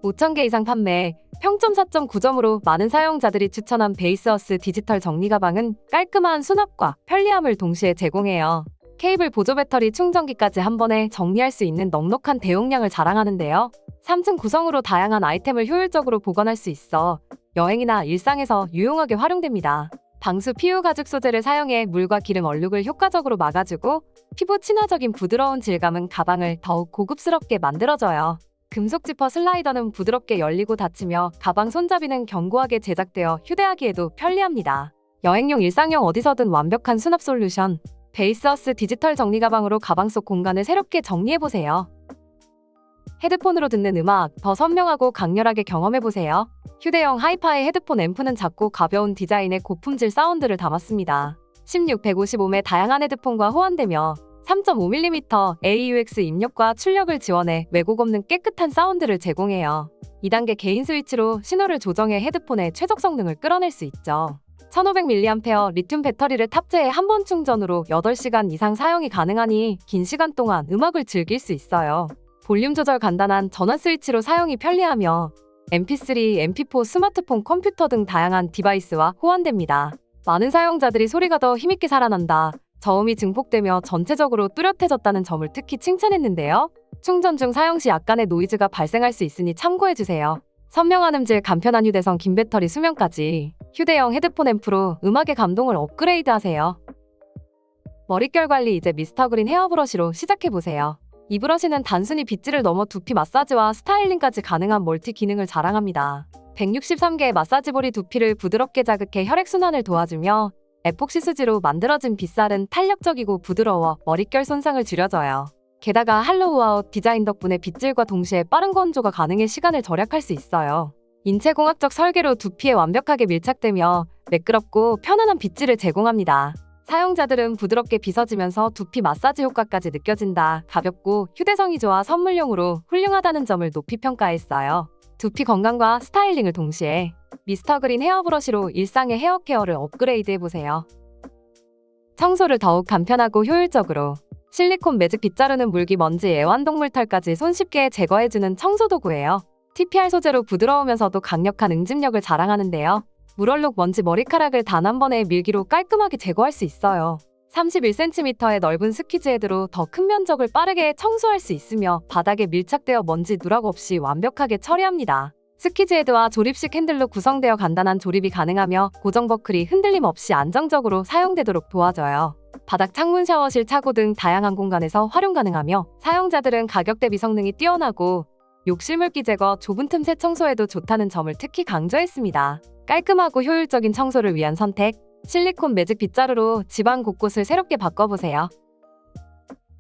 5,000개 이상 판매, 평점 4.9점으로 많은 사용자들이 추천한 베이스어스 디지털 정리 가방은 깔끔한 수납과 편리함을 동시에 제공해요. 케이블 보조 배터리 충전기까지 한 번에 정리할 수 있는 넉넉한 대용량을 자랑하는데요. 3층 구성으로 다양한 아이템을 효율적으로 보관할 수 있어 여행이나 일상에서 유용하게 활용됩니다. 방수 PU 가죽 소재를 사용해 물과 기름 얼룩을 효과적으로 막아주고 피부 친화적인 부드러운 질감은 가방을 더욱 고급스럽게 만들어줘요. 금속 지퍼 슬라이더는 부드럽게 열리고 닫히며 가방 손잡이는 견고하게 제작되어 휴대하기에도 편리합니다. 여행용, 일상용 어디서든 완벽한 수납 솔루션. 베이스어스 디지털 정리 가방으로 가방 속 공간을 새롭게 정리해보세요. 헤드폰으로 듣는 음악, 더 선명하고 강렬하게 경험해보세요. 휴대용 하이파이 헤드폰 앰프는 작고 가벼운 디자인의 고품질 사운드를 담았습니다. 16, 155의 다양한 헤드폰과 호환되며 3.5mm AUX 입력과 출력을 지원해 왜곡 없는 깨끗한 사운드를 제공해요. 2단계 개인 스위치로 신호를 조정해 헤드폰의 최적 성능을 끌어낼 수 있죠. 1500mAh 리튬 배터리를 탑재해 한 번 충전으로 8시간 이상 사용이 가능하니 긴 시간 동안 음악을 즐길 수 있어요. 볼륨 조절 간단한 전원 스위치로 사용이 편리하며 MP3, MP4, 스마트폰, 컴퓨터 등 다양한 디바이스와 호환됩니다. 많은 사용자들이 소리가 더 힘있게 살아난다, 저음이 증폭되며 전체적으로 뚜렷해졌다는 점을 특히 칭찬했는데요. 충전 중 사용 시 약간의 노이즈가 발생할 수 있으니 참고해주세요. 선명한 음질, 간편한 휴대성, 긴 배터리 수명까지 휴대용 헤드폰 앰프로 음악의 감동을 업그레이드하세요. 머릿결 관리, 이제 미스터 그린 헤어 브러쉬로 시작해보세요. 이 브러쉬는 단순히 빗질을 넘어 두피 마사지와 스타일링까지 가능한 멀티 기능을 자랑합니다. 163개의 마사지볼이 두피를 부드럽게 자극해 혈액순환을 도와주며 에폭시 수지로 만들어진 빗살은 탄력적이고 부드러워 머릿결 손상을 줄여줘요. 게다가 할로우 아웃 디자인 덕분에 빗질과 동시에 빠른 건조가 가능해 시간을 절약할 수 있어요. 인체공학적 설계로 두피에 완벽하게 밀착되며 매끄럽고 편안한 빗질을 제공합니다. 사용자들은 부드럽게 빗어지면서 두피 마사지 효과까지 느껴진다, 가볍고 휴대성이 좋아 선물용으로 훌륭하다는 점을 높이 평가했어요. 두피 건강과 스타일링을 동시에 미스터 그린 헤어 브러쉬로 일상의 헤어 케어를 업그레이드해보세요. 청소를 더욱 간편하고 효율적으로. 실리콘 매직 빗자루는 물기, 먼지, 애완동물 털까지 손쉽게 제거해주는 청소도구예요. TPR 소재로 부드러우면서도 강력한 응집력을 자랑하는데요. 물얼룩, 먼지, 머리카락을 단 한 번의 밀기로 깔끔하게 제거할 수 있어요. 31cm의 넓은 스퀴즈 헤드로 더 큰 면적을 빠르게 청소할 수 있으며 바닥에 밀착되어 먼지, 누락 없이 완벽하게 처리합니다. 스퀴즈 헤드와 조립식 핸들로 구성되어 간단한 조립이 가능하며 고정 버클이 흔들림 없이 안정적으로 사용되도록 도와줘요. 바닥, 창문, 샤워실, 차고 등 다양한 공간에서 활용 가능하며 사용자들은 가격 대비 성능이 뛰어나고 욕실 물기 제거, 좁은 틈새 청소에도 좋다는 점을 특히 강조했습니다. 깔끔하고 효율적인 청소를 위한 선택, 실리콘 매직 빗자루로 집안 곳곳을 새롭게 바꿔보세요.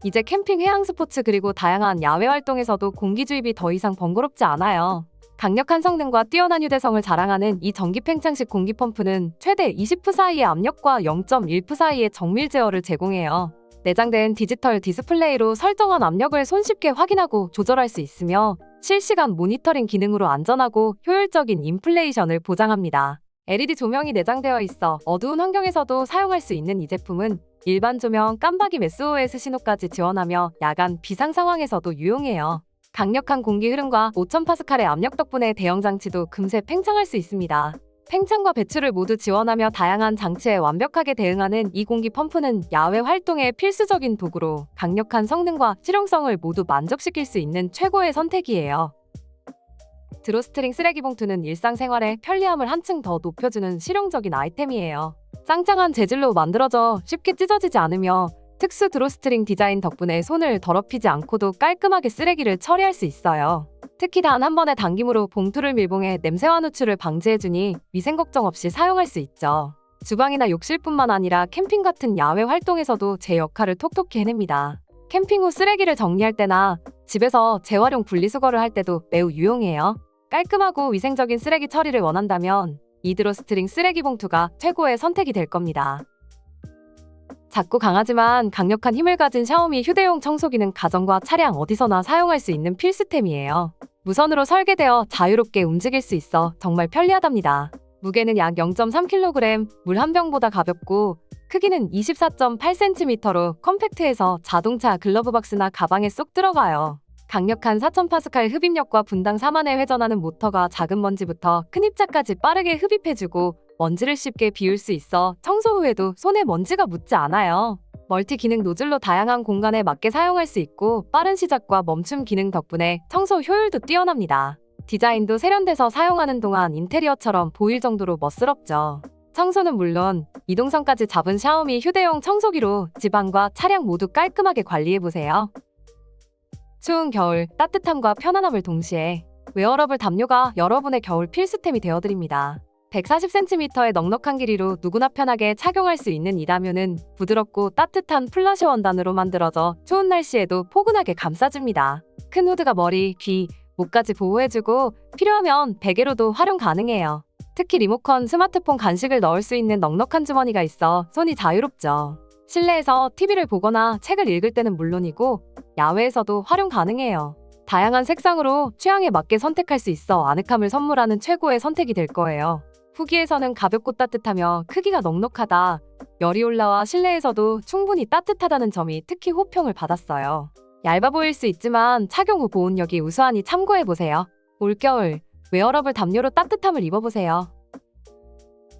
이제 캠핑, 해양 스포츠 그리고 다양한 야외 활동에서도 공기 주입이 더 이상 번거롭지 않아요. 강력한 성능과 뛰어난 휴대성을 자랑하는 이 전기 팽창식 공기 펌프는 최대 20프 사이의 압력과 0.1프 사이의 정밀 제어를 제공해요. 내장된 디지털 디스플레이로 설정한 압력을 손쉽게 확인하고 조절할 수 있으며 실시간 모니터링 기능으로 안전하고 효율적인 인플레이션을 보장합니다. LED 조명이 내장되어 있어 어두운 환경에서도 사용할 수 있는 이 제품은 일반 조명, 깜박이, SOS 신호까지 지원하며 야간 비상 상황에서도 유용해요. 강력한 공기 흐름과 5000파스칼의 압력 덕분에 대형 장치도 금세 팽창할 수 있습니다. 팽창과 배출을 모두 지원하며 다양한 장치에 완벽하게 대응하는 이 공기 펌프는 야외 활동에 필수적인 도구로 강력한 성능과 실용성을 모두 만족시킬 수 있는 최고의 선택이에요. 드로스트링 쓰레기 봉투는 일상생활의 편리함을 한층 더 높여주는 실용적인 아이템이에요. 짱짱한 재질로 만들어져 쉽게 찢어지지 않으며 특수 드로스트링 디자인 덕분에 손을 더럽히지 않고도 깔끔하게 쓰레기를 처리할 수 있어요. 특히 단 한 번의 당김으로 봉투를 밀봉해 냄새와 누출을 방지해주니 위생 걱정 없이 사용할 수 있죠. 주방이나 욕실뿐만 아니라 캠핑 같은 야외 활동에서도 제 역할을 톡톡히 해냅니다. 캠핑 후 쓰레기를 정리할 때나 집에서 재활용 분리수거를 할 때도 매우 유용해요. 깔끔하고 위생적인 쓰레기 처리를 원한다면 이 드로스트링 쓰레기 봉투가 최고의 선택이 될 겁니다. 작고 강하지만 강력한 힘을 가진 샤오미 휴대용 청소기는 가정과 차량 어디서나 사용할 수 있는 필수템이에요. 무선으로 설계되어 자유롭게 움직일 수 있어 정말 편리하답니다. 무게는 약 0.3kg, 물 한 병보다 가볍고 크기는 24.8cm로 컴팩트해서 자동차 글러브 박스나 가방에 쏙 들어가요. 강력한 4000파스칼 흡입력과 분당 4만회 회전하는 모터가 작은 먼지부터 큰 입자까지 빠르게 흡입해주고 먼지를 쉽게 비울 수 있어 청소 후에도 손에 먼지가 묻지 않아요. 멀티 기능 노즐로 다양한 공간에 맞게 사용할 수 있고 빠른 시작과 멈춤 기능 덕분에 청소 효율도 뛰어납니다. 디자인도 세련돼서 사용하는 동안 인테리어처럼 보일 정도로 멋스럽죠. 청소는 물론 이동성까지 잡은 샤오미 휴대용 청소기로 집안과 차량 모두 깔끔하게 관리해보세요. 추운 겨울 따뜻함과 편안함을 동시에 웨어러블 담요가 여러분의 겨울 필수템이 되어드립니다. 140cm의 넉넉한 길이로 누구나 편하게 착용할 수 있는 이 담요는 부드럽고 따뜻한 플러시 원단으로 만들어져 추운 날씨에도 포근하게 감싸줍니다. 큰 후드가 머리, 귀, 목까지 보호해주고 필요하면 베개로도 활용 가능해요. 특히 리모컨, 스마트폰 간식을 넣을 수 있는 넉넉한 주머니가 있어 손이 자유롭죠. 실내에서 TV를 보거나 책을 읽을 때는 물론이고 야외에서도 활용 가능해요. 다양한 색상으로 취향에 맞게 선택할 수 있어 아늑함을 선물하는 최고의 선택이 될 거예요. 후기에서는 가볍고 따뜻하며 크기가 넉넉하다, 열이 올라와 실내에서도 충분히 따뜻하다는 점이 특히 호평을 받았어요. 얇아 보일 수 있지만 착용 후 보온력이 우수하니 참고해보세요. 올겨울 웨어러블 담요로 따뜻함을 입어보세요.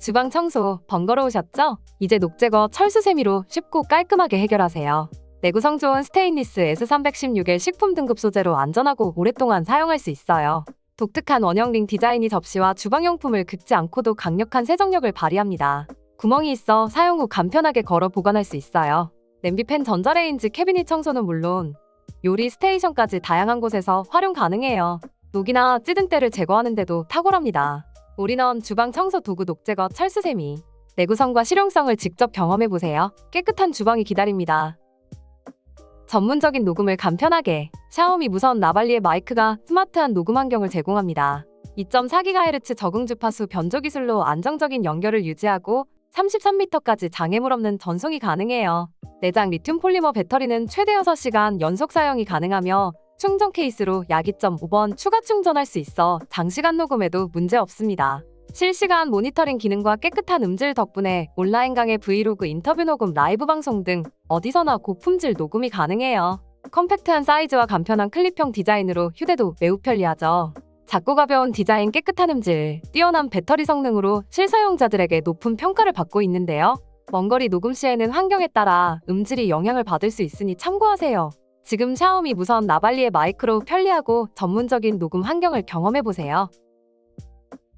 주방 청소 번거로우셨죠? 이제 녹제거 철수세미로 쉽고 깔끔하게 해결하세요. 내구성 좋은 스테인리스 S316의 식품 등급 소재로 안전하고 오랫동안 사용할 수 있어요. 독특한 원형 링 디자인이 접시와 주방용품을 긁지 않고도 강력한 세정력을 발휘합니다. 구멍이 있어 사용 후 간편하게 걸어 보관할 수 있어요. 냄비팬, 전자레인지, 캐비닛 청소는 물론 요리 스테이션까지 다양한 곳에서 활용 가능해요. 녹이나 찌든 때를 제거하는 데도 탁월합니다. 올인원 주방 청소 도구 녹제거 철수세미. 내구성과 실용성을 직접 경험해보세요. 깨끗한 주방이 기다립니다. 전문적인 녹음을 간편하게. 샤오미 무선 라발리에 마이크가 스마트한 녹음 환경을 제공합니다. 2.4GHz 적응 주파수 변조 기술로 안정적인 연결을 유지하고 33m까지 장애물 없는 전송이 가능해요. 내장 리튬 폴리머 배터리는 최대 6시간 연속 사용이 가능하며 충전 케이스로 약 2.5번 추가 충전할 수 있어 장시간 녹음에도 문제 없습니다. 실시간 모니터링 기능과 깨끗한 음질 덕분에 온라인 강의, 브이로그, 인터뷰 녹음, 라이브 방송 등 어디서나 고품질 녹음이 가능해요. 컴팩트한 사이즈와 간편한 클립형 디자인으로 휴대도 매우 편리하죠. 작고 가벼운 디자인, 깨끗한 음질, 뛰어난 배터리 성능으로 실사용자들에게 높은 평가를 받고 있는데요. 먼거리 녹음 시에는 환경에 따라 음질이 영향을 받을 수 있으니 참고하세요. 지금 샤오미 무선 라발리에 마이크로 편리하고 전문적인 녹음 환경을 경험해보세요.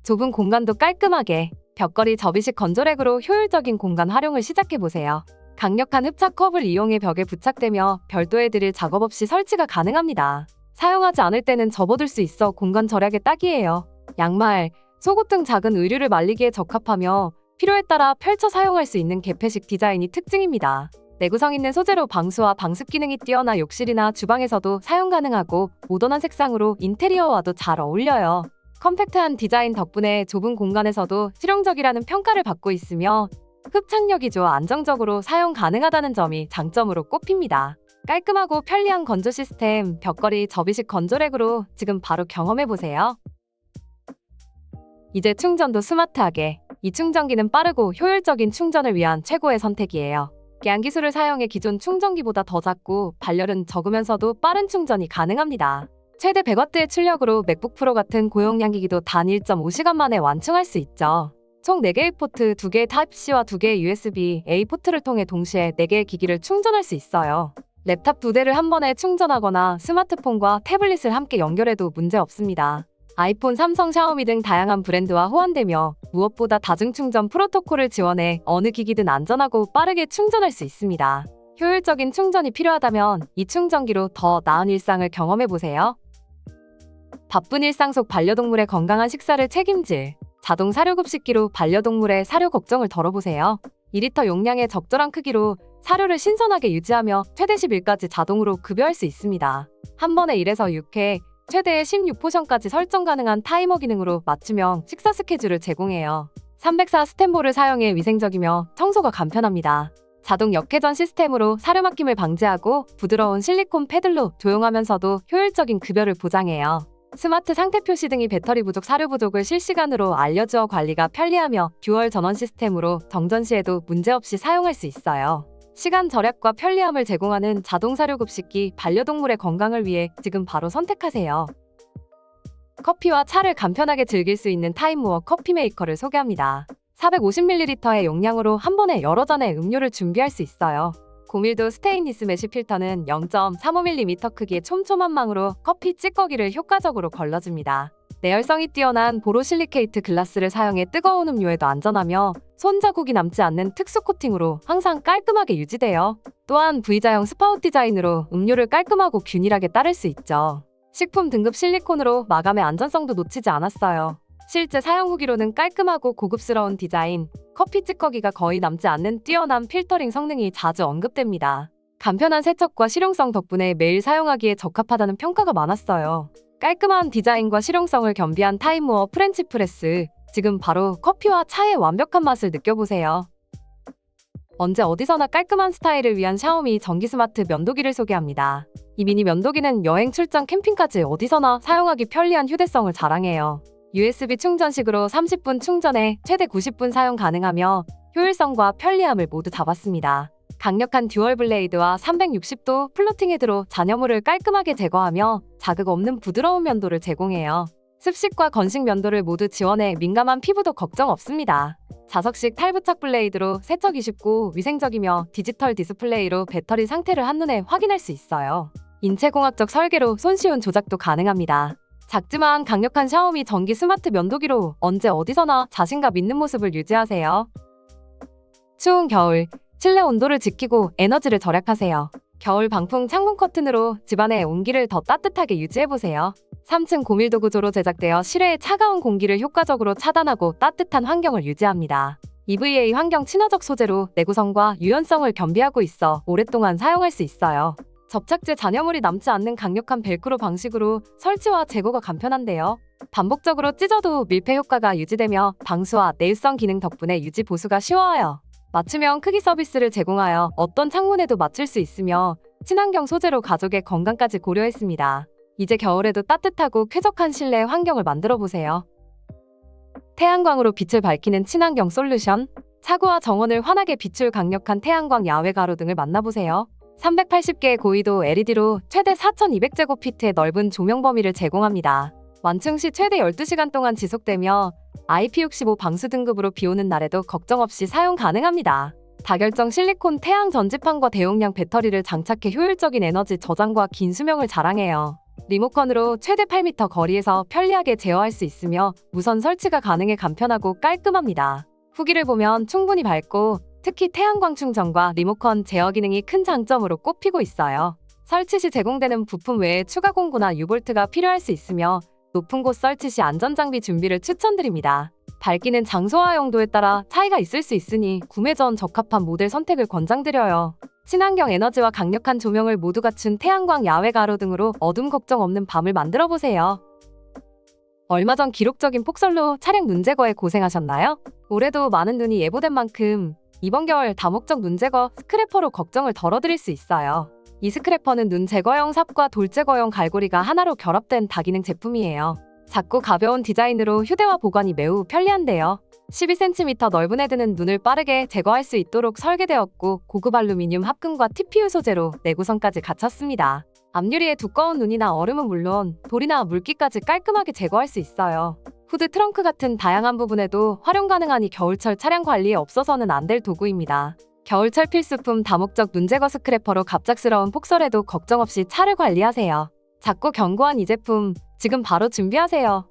좁은 공간도 깔끔하게. 벽걸이 접이식 건조랙으로 효율적인 공간 활용을 시작해보세요. 강력한 흡착 컵을 이용해 벽에 부착되며 별도해드릴 작업 없이 설치가 가능합니다. 사용하지 않을 때는 접어둘 수 있어 공간 절약에 딱이에요. 양말, 속옷 등 작은 의류를 말리기에 적합하며 필요에 따라 펼쳐 사용할 수 있는 개폐식 디자인이 특징입니다. 내구성 있는 소재로 방수와 방습 기능이 뛰어나 욕실이나 주방에서도 사용 가능하고 모던한 색상으로 인테리어와도 잘 어울려요. 컴팩트한 디자인 덕분에 좁은 공간에서도 실용적이라는 평가를 받고 있으며 흡착력이 좋아 안정적으로 사용 가능하다는 점이 장점으로 꼽힙니다. 깔끔하고 편리한 건조 시스템, 벽걸이 접이식 건조랙으로 지금 바로 경험해보세요. 이제 충전도 스마트하게. 이 충전기는 빠르고 효율적인 충전을 위한 최고의 선택이에요. 깨안 기술을 사용해 기존 충전기보다 더 작고 발열은 적으면서도 빠른 충전이 가능합니다. 최대 100W의 출력으로 맥북 프로 같은 고용량 기기도 단 1.5시간 만에 완충할 수 있죠. 총 4개의 포트, 2개의 타입C와 2개의 USB-A 포트를 통해 동시에 4개의 기기를 충전할 수 있어요. 랩탑 2대를 한 번에 충전하거나 스마트폰과 태블릿을 함께 연결해도 문제 없습니다. 아이폰, 삼성, 샤오미 등 다양한 브랜드와 호환되며 무엇보다 다중충전 프로토콜을 지원해 어느 기기든 안전하고 빠르게 충전할 수 있습니다. 효율적인 충전이 필요하다면 이 충전기로 더 나은 일상을 경험해보세요. 바쁜 일상 속 반려동물의 건강한 식사를 책임질 자동 사료급식기로 반려동물의 사료 걱정을 덜어보세요. 2리터 용량의 적절한 크기로 사료를 신선하게 유지하며 최대 10일까지 자동으로 급여할 수 있습니다. 한 번에 1에서 6회, 최대 16포션까지 설정 가능한 타이머 기능으로 맞춤형 식사 스케줄을 제공해요. 304 스탠볼을 사용해 위생적이며 청소가 간편합니다. 자동 역회전 시스템으로 사료 막힘을 방지하고 부드러운 실리콘 패들로 조용하면서도 효율적인 급여를 보장해요. 스마트 상태 표시 등이 배터리 부족, 사료 부족을 실시간으로 알려주어 관리가 편리하며 듀얼 전원 시스템으로 정전 시에도 문제없이 사용할 수 있어요. 시간 절약과 편리함을 제공하는 자동 사료 급식기 반려동물의 건강을 위해 지금 바로 선택하세요. 커피와 차를 간편하게 즐길 수 있는 타임무어 커피 메이커를 소개합니다. 450ml의 용량으로 한 번에 여러 잔의 음료를 준비할 수 있어요. 고밀도 스테인리스 메쉬 필터는 0.35mm 크기의 촘촘한 망으로 커피 찌꺼기를 효과적으로 걸러줍니다. 내열성이 뛰어난 보로실리케이트 글라스를 사용해 뜨거운 음료에도 안전하며 손자국이 남지 않는 특수 코팅으로 항상 깔끔하게 유지돼요. 또한 V자형 스파웃 디자인으로 음료를 깔끔하고 균일하게 따를 수 있죠. 식품 등급 실리콘으로 마감의 안전성도 놓치지 않았어요. 실제 사용 후기로는 깔끔하고 고급스러운 디자인, 커피 찌꺼기가 거의 남지 않는 뛰어난 필터링 성능이 자주 언급됩니다. 간편한 세척과 실용성 덕분에 매일 사용하기에 적합하다는 평가가 많았어요. 깔끔한 디자인과 실용성을 겸비한 타임무어 프렌치 프레스, 지금 바로 커피와 차의 완벽한 맛을 느껴보세요. 언제 어디서나 깔끔한 스타일을 위한 샤오미 전기 스마트 면도기를 소개합니다. 이 미니 면도기는 여행, 출장, 캠핑까지 어디서나 사용하기 편리한 휴대성을 자랑해요. USB 충전식으로 30분 충전에 최대 90분 사용 가능하며 효율성과 편리함을 모두 잡았습니다. 강력한 듀얼 블레이드와 360도 플로팅 헤드로 잔여물을 깔끔하게 제거하며 자극 없는 부드러운 면도를 제공해요. 습식과 건식 면도를 모두 지원해 민감한 피부도 걱정 없습니다. 자석식 탈부착 블레이드로 세척이 쉽고 위생적이며 디지털 디스플레이로 배터리 상태를 한눈에 확인할 수 있어요. 인체공학적 설계로 손쉬운 조작도 가능합니다. 작지만 강력한 샤오미 전기 스마트 면도기로 언제 어디서나 자신감 있는 모습을 유지하세요. 추운 겨울, 실내 온도를 지키고 에너지를 절약하세요. 겨울 방풍 창문 커튼으로 집안의 온기를 더 따뜻하게 유지해보세요. 3층 고밀도 구조로 제작되어 실외의 차가운 공기를 효과적으로 차단하고 따뜻한 환경을 유지합니다. EVA 환경 친화적 소재로 내구성과 유연성을 겸비하고 있어 오랫동안 사용할 수 있어요. 접착제 잔여물이 남지 않는 강력한 벨크로 방식으로 설치와 제거가 간편한데요. 반복적으로 찢어도 밀폐 효과가 유지되며 방수와 내일성 기능 덕분에 유지 보수가 쉬워요. 맞춤형 크기 서비스를 제공하여 어떤 창문에도 맞출 수 있으며 친환경 소재로 가족의 건강까지 고려했습니다. 이제 겨울에도 따뜻하고 쾌적한 실내 환경을 만들어 보세요. 태양광으로 빛을 밝히는 친환경 솔루션, 차고와 정원을 환하게 비출 강력한 태양광 야외 가로 등을 만나보세요. 380개의 고위도 LED로 최대 4200제곱피트의 넓은 조명 범위를 제공합니다. 완충 시 최대 12시간 동안 지속되며 IP65 방수 등급으로 비오는 날에도 걱정 없이 사용 가능합니다. 다결정 실리콘 태양 전지판과 대용량 배터리를 장착해 효율적인 에너지 저장과 긴 수명을 자랑해요. 리모컨으로 최대 8m 거리에서 편리하게 제어할 수 있으며 무선 설치가 가능해 간편하고 깔끔합니다. 후기를 보면 충분히 밝고 특히 태양광 충전과 리모컨 제어 기능이 큰 장점으로 꼽히고 있어요. 설치 시 제공되는 부품 외에 추가 공구나 유볼트가 필요할 수 있으며 높은 곳 설치 시 안전장비 준비를 추천드립니다. 밝기는 장소와 용도에 따라 차이가 있을 수 있으니 구매 전 적합한 모델 선택을 권장드려요. 친환경 에너지와 강력한 조명을 모두 갖춘 태양광 야외 가로 등으로 어둠 걱정 없는 밤을 만들어보세요. 얼마 전 기록적인 폭설로 차량 눈 제거에 고생하셨나요? 올해도 많은 눈이 예보된 만큼 이번 겨울 다목적 눈 제거 스크래퍼로 걱정을 덜어드릴 수 있어요. 이 스크래퍼는 눈 제거용 삽과 돌 제거용 갈고리가 하나로 결합된 다기능 제품이에요. 작고 가벼운 디자인으로 휴대와 보관이 매우 편리한데요. 12cm 넓은 헤드는 눈을 빠르게 제거할 수 있도록 설계되었고 고급 알루미늄 합금과 TPU 소재로 내구성까지 갖췄습니다. 앞유리에 두꺼운 눈이나 얼음은 물론 돌이나 물기까지 깔끔하게 제거할 수 있어요. 후드 트렁크 같은 다양한 부분에도 활용 가능하니 겨울철 차량 관리에 없어서는 안 될 도구입니다. 겨울철 필수품 다목적 눈 제거 스크래퍼로 갑작스러운 폭설에도 걱정 없이 차를 관리하세요. 작고 견고한 이 제품 지금 바로 준비하세요.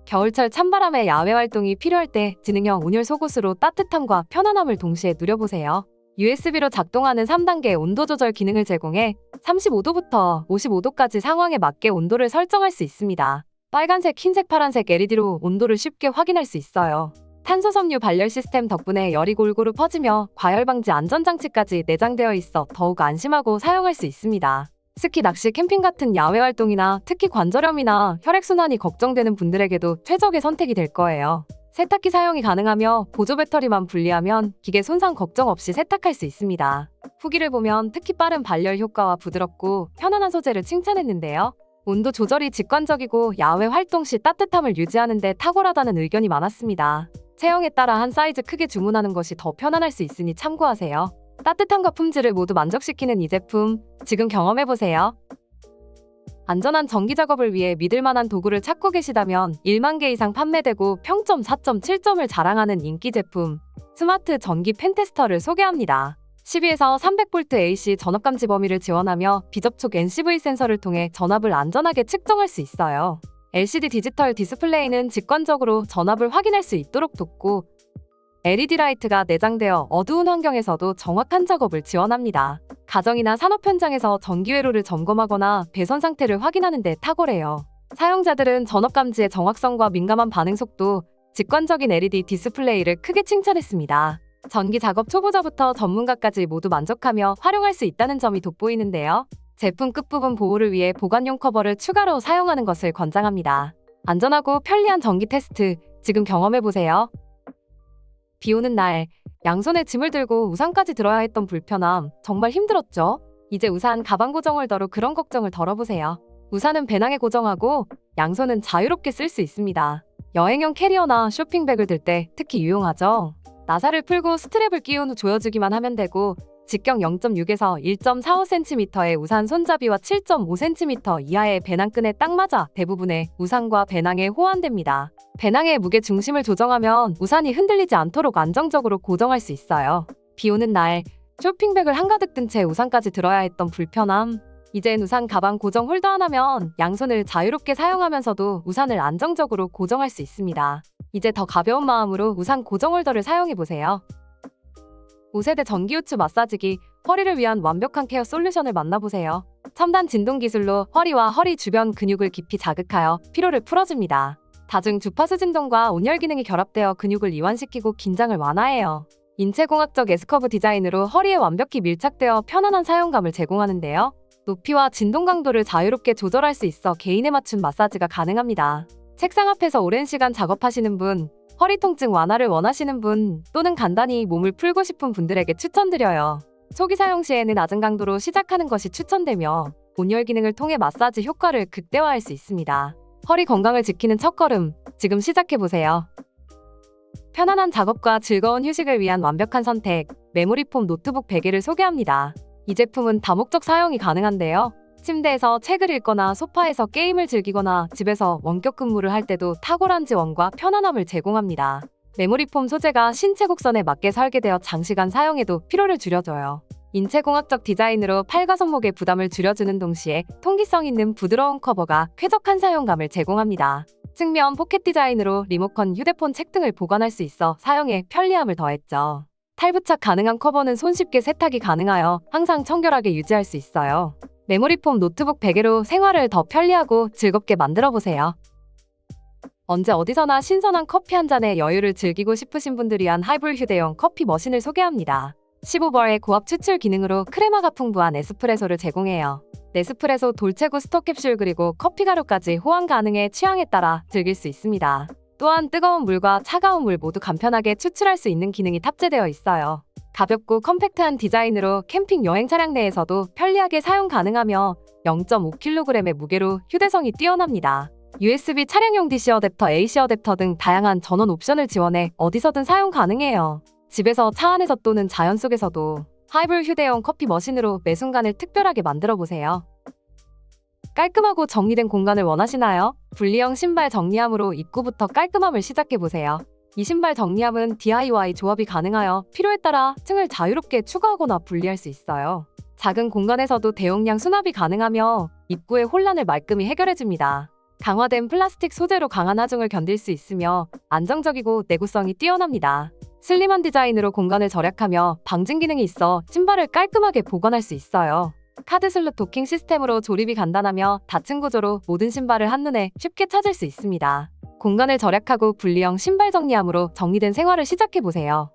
겨울철 찬바람에 야외 활동이 필요할 때 지능형 온열 속옷으로 따뜻함과 편안함을 동시에 누려보세요. USB로 작동하는 3단계 온도 조절 기능을 제공해 35도부터 55도까지 상황에 맞게 온도를 설정할 수 있습니다. 빨간색, 흰색, 파란색 LED로 온도를 쉽게 확인할 수 있어요. 탄소 섬유 발열 시스템 덕분에 열이 골고루 퍼지며 과열 방지 안전장치까지 내장되어 있어 더욱 안심하고 사용할 수 있습니다. 스키, 낚시, 캠핑 같은 야외 활동이나 특히 관절염이나 혈액순환이 걱정되는 분들에게도 최적의 선택이 될 거예요. 세탁기 사용이 가능하며 보조 배터리만 분리하면 기계 손상 걱정 없이 세탁할 수 있습니다. 후기를 보면 특히 빠른 발열 효과와 부드럽고 편안한 소재를 칭찬했는데요. 온도 조절이 직관적이고 야외 활동 시 따뜻함을 유지하는 데 탁월하다는 의견이 많았습니다. 체형에 따라 한 사이즈 크게 주문하는 것이 더 편안할 수 있으니 참고하세요. 따뜻함과 품질을 모두 만족시키는 이 제품, 지금 경험해보세요. 안전한 전기 작업을 위해 믿을만한 도구를 찾고 계시다면 1만 개 이상 판매되고 평점 4.7점을 자랑하는 인기 제품, 스마트 전기 펜테스터를 소개합니다. 12에서 300V AC 전압 감지 범위를 지원하며 비접촉 NCV 센서를 통해 전압을 안전하게 측정할 수 있어요. LCD 디지털 디스플레이는 직관적으로 전압을 확인할 수 있도록 돕고 LED 라이트가 내장되어 어두운 환경에서도 정확한 작업을 지원합니다. 가정이나 산업 현장에서 전기 회로를 점검하거나 배선 상태를 확인하는 데 탁월해요. 사용자들은 전압 감지의 정확성과 민감한 반응 속도, 직관적인 LED 디스플레이를 크게 칭찬했습니다. 전기 작업 초보자부터 전문가까지 모두 만족하며 활용할 수 있다는 점이 돋보이는데요. 제품 끝부분 보호를 위해 보관용 커버를 추가로 사용하는 것을 권장합니다. 안전하고 편리한 전기 테스트, 지금 경험해보세요. 비 오는 날, 양손에 짐을 들고 우산까지 들어야 했던 불편함, 정말 힘들었죠? 이제 우산 가방 고정 홀더로 그런 걱정을 덜어보세요. 우산은 배낭에 고정하고 양손은 자유롭게 쓸 수 있습니다. 여행용 캐리어나 쇼핑백을 들 때 특히 유용하죠? 나사를 풀고 스트랩을 끼운 후 조여주기만 하면 되고 직경 0.6에서 1.45cm의 우산 손잡이와 7.5cm 이하의 배낭끈에 딱 맞아 대부분의 우산과 배낭에 호환됩니다. 배낭의 무게 중심을 조정하면 우산이 흔들리지 않도록 안정적으로 고정할 수 있어요. 비 오는 날, 쇼핑백을 한가득 든 채 우산까지 들어야 했던 불편함. 이젠 우산 가방 고정 홀더 하나면 양손을 자유롭게 사용하면서도 우산을 안정적으로 고정할 수 있습니다. 이제 더 가벼운 마음으로 우산 고정 홀더를 사용해보세요. 5세대 전기우추 마사지기, 허리를 위한 완벽한 케어 솔루션을 만나보세요. 첨단 진동 기술로 허리와 허리 주변 근육을 깊이 자극하여 피로를 풀어줍니다. 다중 주파수 진동과 온열 기능이 결합되어 근육을 이완시키고 긴장을 완화해요. 인체공학적 S커브 디자인으로 허리에 완벽히 밀착되어 편안한 사용감을 제공하는데요. 높이와 진동 강도를 자유롭게 조절할 수 있어 개인에 맞춘 마사지가 가능합니다. 책상 앞에서 오랜 시간 작업하시는 분, 허리 통증 완화를 원하시는 분, 또는 간단히 몸을 풀고 싶은 분들에게 추천드려요. 초기 사용 시에는 낮은 강도로 시작하는 것이 추천되며 온열 기능을 통해 마사지 효과를 극대화할 수 있습니다. 허리 건강을 지키는 첫걸음, 지금 시작해보세요. 편안한 작업과 즐거운 휴식을 위한 완벽한 선택, 메모리폼 노트북 베개를 소개합니다. 이 제품은 다목적 사용이 가능한데요. 침대에서 책을 읽거나 소파에서 게임을 즐기거나 집에서 원격 근무를 할 때도 탁월한 지원과 편안함을 제공합니다. 메모리폼 소재가 신체 곡선에 맞게 설계되어 장시간 사용해도 피로를 줄여줘요. 인체공학적 디자인으로 팔과 손목의 부담을 줄여주는 동시에 통기성 있는 부드러운 커버가 쾌적한 사용감을 제공합니다. 측면 포켓 디자인으로 리모컨, 휴대폰, 책 등을 보관할 수 있어 사용에 편리함을 더했죠. 탈부착 가능한 커버는 손쉽게 세탁이 가능하여 항상 청결하게 유지할 수 있어요. 메모리폼 노트북 베개로 생활을 더 편리하고 즐겁게 만들어보세요. 언제 어디서나 신선한 커피 한 잔의 여유를 즐기고 싶으신 분들 위한 하이볼 휴대용 커피 머신을 소개합니다. 15버의 고압 추출 기능으로 크레마가 풍부한 에스프레소를 제공해요. 네스프레소, 돌체구스토 캡슐 그리고 커피 가루까지 호환 가능해 취향에 따라 즐길 수 있습니다. 또한 뜨거운 물과 차가운 물 모두 간편하게 추출할 수 있는 기능이 탑재되어 있어요. 가볍고 컴팩트한 디자인으로 캠핑 여행 차량 내에서도 편리하게 사용 가능하며 0.5kg의 무게로 휴대성이 뛰어납니다. USB 차량용 DC 어댑터, AC 어댑터 등 다양한 전원 옵션을 지원해 어디서든 사용 가능해요. 집에서, 차 안에서 또는 자연 속에서도 하이볼 휴대용 커피 머신으로 매 순간을 특별하게 만들어보세요. 깔끔하고 정리된 공간을 원하시나요? 분리형 신발 정리함으로 입구부터 깔끔함을 시작해보세요. 이 신발 정리함은 DIY 조합이 가능하여 필요에 따라 층을 자유롭게 추가하거나 분리할 수 있어요. 작은 공간에서도 대용량 수납이 가능하며 입구의 혼란을 말끔히 해결해줍니다. 강화된 플라스틱 소재로 강한 하중을 견딜 수 있으며 안정적이고 내구성이 뛰어납니다. 슬림한 디자인으로 공간을 절약하며 방진 기능이 있어 신발을 깔끔하게 보관할 수 있어요. 카드 슬롯 도킹 시스템으로 조립이 간단하며 닫힌 구조로 모든 신발을 한눈에 쉽게 찾을 수 있습니다. 공간을 절약하고 분리형 신발 정리함으로 정리된 생활을 시작해보세요.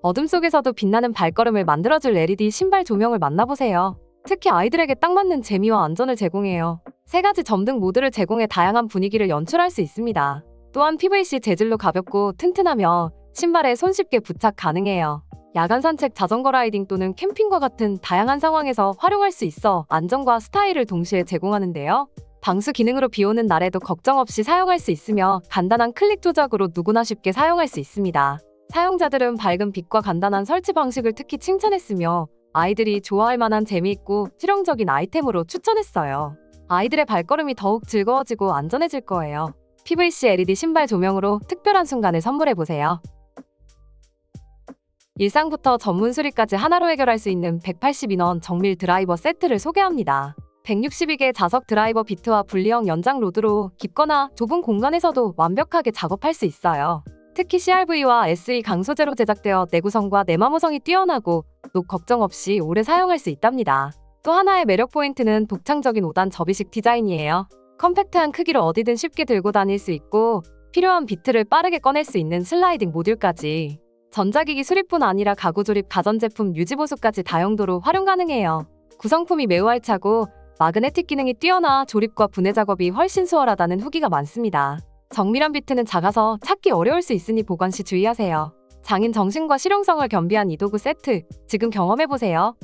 어둠 속에서도 빛나는 발걸음을 만들어줄 LED 신발 조명을 만나보세요. 특히 아이들에게 딱 맞는 재미와 안전을 제공해요. 3가지 점등 모드를 제공해 다양한 분위기를 연출할 수 있습니다. 또한 PVC 재질로 가볍고 튼튼하며 신발에 손쉽게 부착 가능해요. 야간 산책, 자전거 라이딩 또는 캠핑과 같은 다양한 상황에서 활용할 수 있어 안정과 스타일을 동시에 제공하는데요. 방수 기능으로 비 오는 날에도 걱정 없이 사용할 수 있으며 간단한 클릭 조작으로 누구나 쉽게 사용할 수 있습니다. 사용자들은 밝은 빛과 간단한 설치 방식을 특히 칭찬했으며 아이들이 좋아할 만한 재미있고 실용적인 아이템으로 추천했어요. 아이들의 발걸음이 더욱 즐거워지고 안전해질 거예요. PVC LED 신발 조명으로 특별한 순간을 선물해보세요. 일상부터 전문 수리까지 하나로 해결할 수 있는 180인원 정밀 드라이버 세트를 소개합니다. 162개 자석 드라이버 비트와 분리형 연장 로드로 깊거나 좁은 공간에서도 완벽하게 작업할 수 있어요. 특히 CRV와 SE 강소재로 제작되어 내구성과 내마모성이 뛰어나고 녹 걱정 없이 오래 사용할 수 있답니다. 또 하나의 매력 포인트는 독창적인 5단 접이식 디자인이에요. 컴팩트한 크기로 어디든 쉽게 들고 다닐 수 있고 필요한 비트를 빠르게 꺼낼 수 있는 슬라이딩 모듈까지. 전자기기 수리뿐 아니라 가구 조립, 가전제품 유지보수까지 다용도로 활용 가능해요. 구성품이 매우 알차고 마그네틱 기능이 뛰어나 조립과 분해 작업이 훨씬 수월하다는 후기가 많습니다. 정밀한 비트는 작아서 찾기 어려울 수 있으니 보관 시 주의하세요. 장인 정신과 실용성을 겸비한 이 도구 세트, 지금 경험해보세요.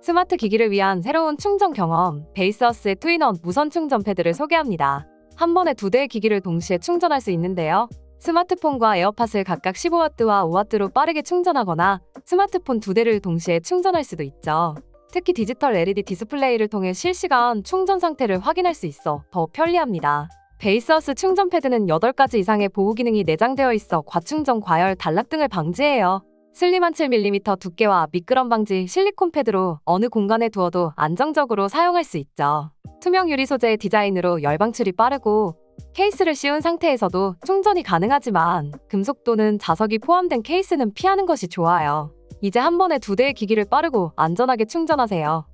스마트 기기를 위한 새로운 충전 경험, 베이스어스의 투인원 무선 충전 패드를 소개합니다. 한 번에 2대의 기기를 동시에 충전할 수 있는데요. 스마트폰과 에어팟을 각각 15W와 5W로 빠르게 충전하거나 스마트폰 2대를 동시에 충전할 수도 있죠. 특히 디지털 LED 디스플레이를 통해 실시간 충전 상태를 확인할 수 있어 더 편리합니다. 베이스어스 충전 패드는 8가지 이상의 보호 기능이 내장되어 있어 과충전, 과열, 단락 등을 방지해요. 슬림한 7mm 두께와 미끄럼 방지 실리콘 패드로 어느 공간에 두어도 안정적으로 사용할 수 있죠. 투명 유리 소재의 디자인으로 열 방출이 빠르고 케이스를 씌운 상태에서도 충전이 가능하지만 금속 또는 자석이 포함된 케이스는 피하는 것이 좋아요. 이제 한 번에 2대의 기기를 빠르고 안전하게 충전하세요.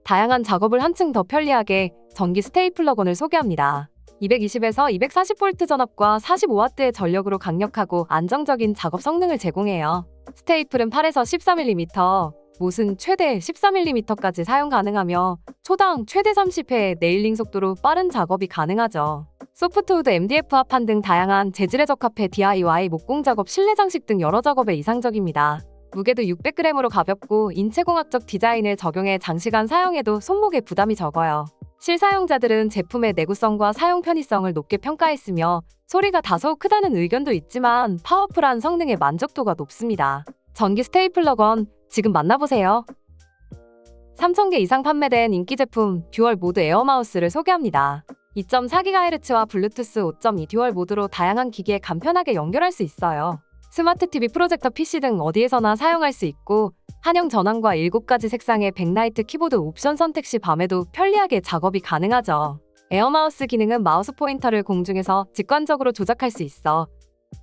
다양한 작업을 한층 더 편리하게 전기 스테이플러건을 소개합니다. 220에서 240V 전압과 45W의 전력으로 강력하고 안정적인 작업 성능을 제공해요. 스테이플은 8에서 14mm, 못은 최대 14mm까지 사용 가능하며 초당 최대 30회의 네일링 속도로 빠른 작업이 가능하죠. 소프트우드, MDF 합판 등 다양한 재질에 적합해 DIY, 목공 작업, 실내 장식 등 여러 작업에 이상적입니다. 무게도 600g으로 가볍고 인체공학적 디자인을 적용해 장시간 사용해도 손목에 부담이 적어요. 실사용자들은 제품의 내구성과 사용 편의성을 높게 평가했으며 소리가 다소 크다는 의견도 있지만 파워풀한 성능의 만족도가 높습니다. 전기 스테이플러건 지금 만나보세요. 3,000개 이상 판매된 인기 제품 듀얼 모드 에어마우스를 소개합니다. 2.4GHz와 블루투스 5.2 듀얼 모드로 다양한 기기에 간편하게 연결할 수 있어요. 스마트 TV, 프로젝터, PC 등 어디에서나 사용할 수 있고 한영 전원과 7가지 색상의 백라이트 키보드 옵션 선택 시 밤에도 편리하게 작업이 가능하죠. 에어마우스 기능은 마우스 포인터를 공중에서 직관적으로 조작할 수 있어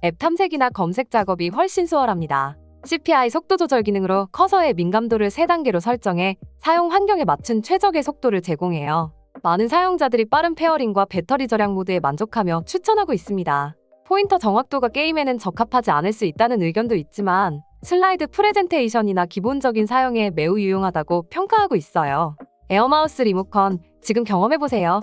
앱 탐색이나 검색 작업이 훨씬 수월합니다. CPI 속도 조절 기능으로 커서의 민감도를 3단계로 설정해 사용 환경에 맞춘 최적의 속도를 제공해요. 많은 사용자들이 빠른 페어링과 배터리 절약 모드에 만족하며 추천하고 있습니다. 포인터 정확도가 게임에는 적합하지 않을 수 있다는 의견도 있지만 슬라이드 프레젠테이션이나 기본적인 사용에 매우 유용하다고 평가하고 있어요. 에어마우스 리모컨 지금 경험해보세요.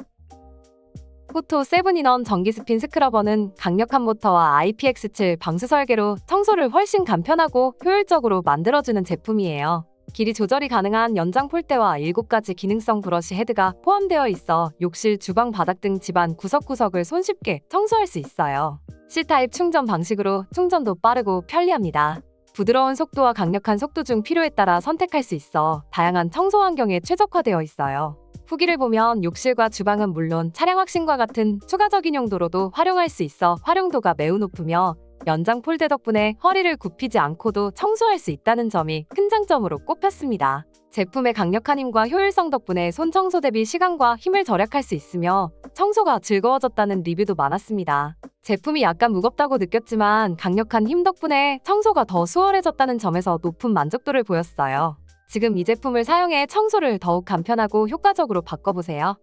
포토 7인원 전기 스핀 스크러버는 강력한 모터와 IPX7 방수 설계로 청소를 훨씬 간편하고 효율적으로 만들어주는 제품이에요. 길이 조절이 가능한 연장 폴대와 7가지 기능성 브러쉬 헤드가 포함되어 있어 욕실, 주방, 바닥 등 집안 구석구석을 손쉽게 청소할 수 있어요. C타입 충전 방식으로 충전도 빠르고 편리합니다. 부드러운 속도와 강력한 속도 중 필요에 따라 선택할 수 있어 다양한 청소 환경에 최적화되어 있어요. 후기를 보면 욕실과 주방은 물론 차량 왁싱과 같은 추가적인 용도로도 활용할 수 있어 활용도가 매우 높으며 연장 폴대 덕분에 허리를 굽히지 않고도 청소할 수 있다는 점이 큰 장점으로 꼽혔습니다. 제품의 강력한 힘과 효율성 덕분에 손 청소 대비 시간과 힘을 절약할 수 있으며 청소가 즐거워졌다는 리뷰도 많았습니다. 제품이 약간 무겁다고 느꼈지만 강력한 힘 덕분에 청소가 더 수월해졌다는 점에서 높은 만족도를 보였어요. 지금 이 제품을 사용해 청소를 더욱 간편하고 효과적으로 바꿔보세요.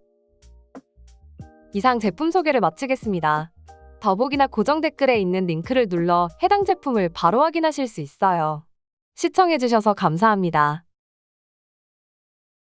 이상 제품 소개를 마치겠습니다. 더보기나 고정 댓글에 있는 링크를 눌러 해당 제품을 바로 확인하실 수 있어요. 시청해주셔서 감사합니다.